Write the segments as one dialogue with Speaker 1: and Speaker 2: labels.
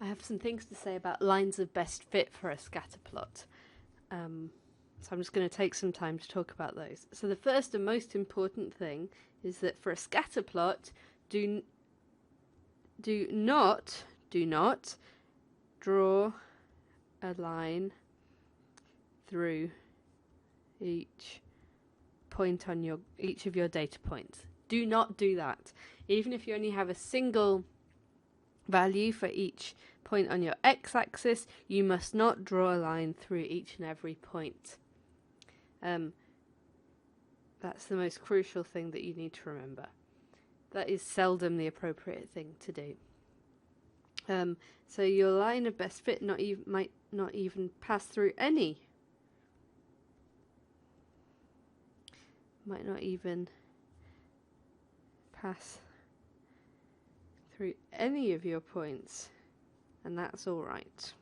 Speaker 1: I have some things to say about lines of best fit for a scatter plot. So I'm just going to take some time to talk about those. So the first and most important thing is that for a scatter plot, do not draw a line through each point on each of your data points. Do not do that. Even if you only have a single value for each point on your x-axis, you must not draw a line through each and every point. That's the most crucial thing that you need to remember. That is seldom the appropriate thing to do. So your line of best fit might not even pass through any. Might not even pass through any of your points, and that's all right.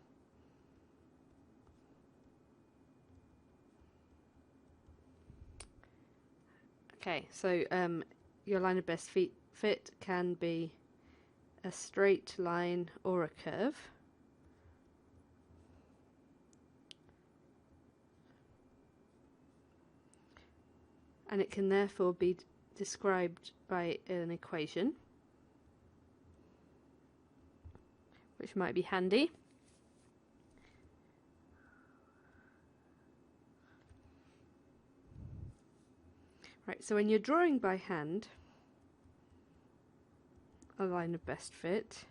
Speaker 1: Okay, so your line of best fit can be a straight line or a curve. And it can therefore be described by an equation, which might be handy. Right, so when you're drawing by hand a line of best fit,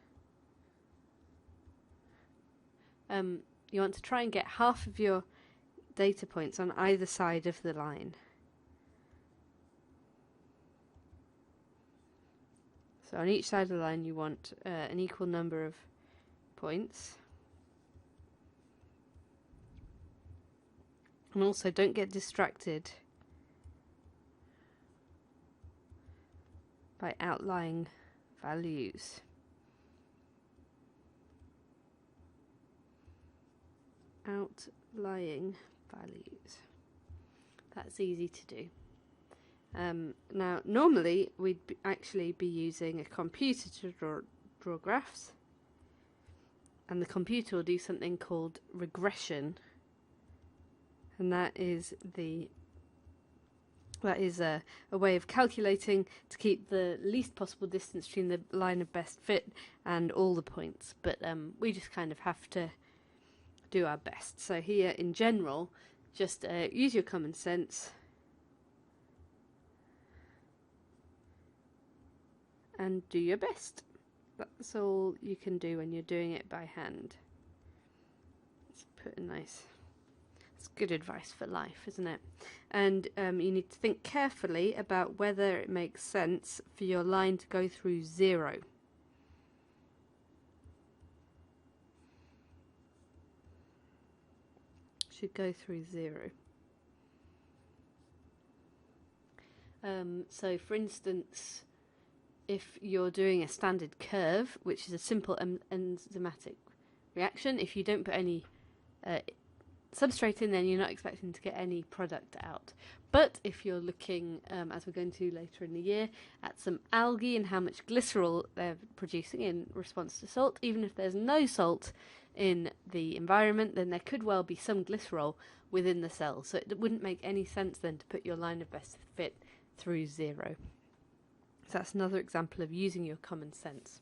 Speaker 1: you want to try and get half of your data points on either side of the line. So on each side of the line you want an equal number of points. And also don't get distracted by outlying values. Outlying values. That's easy to do. Now, normally we'd actually be using a computer to draw graphs, and the computer will do something called regression, and that is a way of calculating to keep the least possible distance between the line of best fit and all the points, but we just kind of have to do our best. So here, in general, just use your common sense and do your best. That's all you can do when you're doing it by hand. Let's put a nice... It's good advice for life, isn't it? And you need to think carefully about whether it makes sense for your line to go through 0. Should go through 0. So for instance, if you're doing a standard curve, which is a simple enzymatic reaction, if you don't put any substrate in, then you're not expecting to get any product out. But if you're looking, as we're going to later in the year, at some algae and how much glycerol they're producing in response to salt, even if there's no salt in the environment, then there could well be some glycerol within the cell. So it wouldn't make any sense then to put your line of best fit through 0. So that's another example of using your common sense.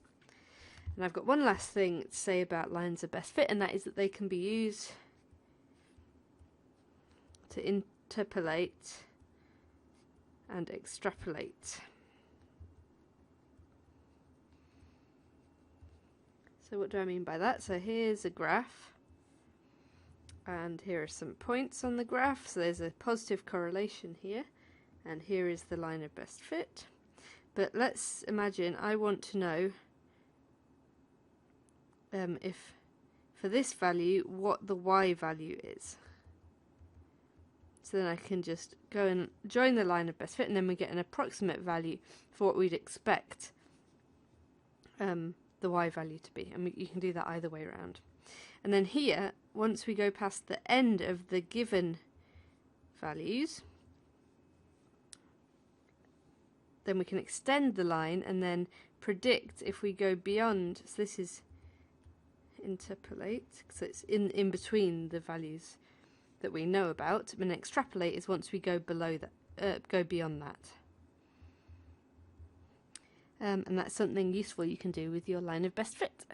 Speaker 1: And I've got one last thing to say about lines of best fit, and that is that they can be used to interpolate and extrapolate. So what do I mean by that? So here's a graph, and here are some points on the graph. So there's a positive correlation here, and here is the line of best fit. But let's imagine I want to know if for this value what the y value is. So then I can just go and join the line of best fit, and then we get an approximate value for what we'd expect the y value to be. And you can do that either way around. And then here, once we go past the end of the given values, then we can extend the line and then predict if we go beyond. So this is interpolate, so it's in between the values that we know about, and extrapolate is once we go below that, go beyond that. And that's something useful you can do with your line of best fit.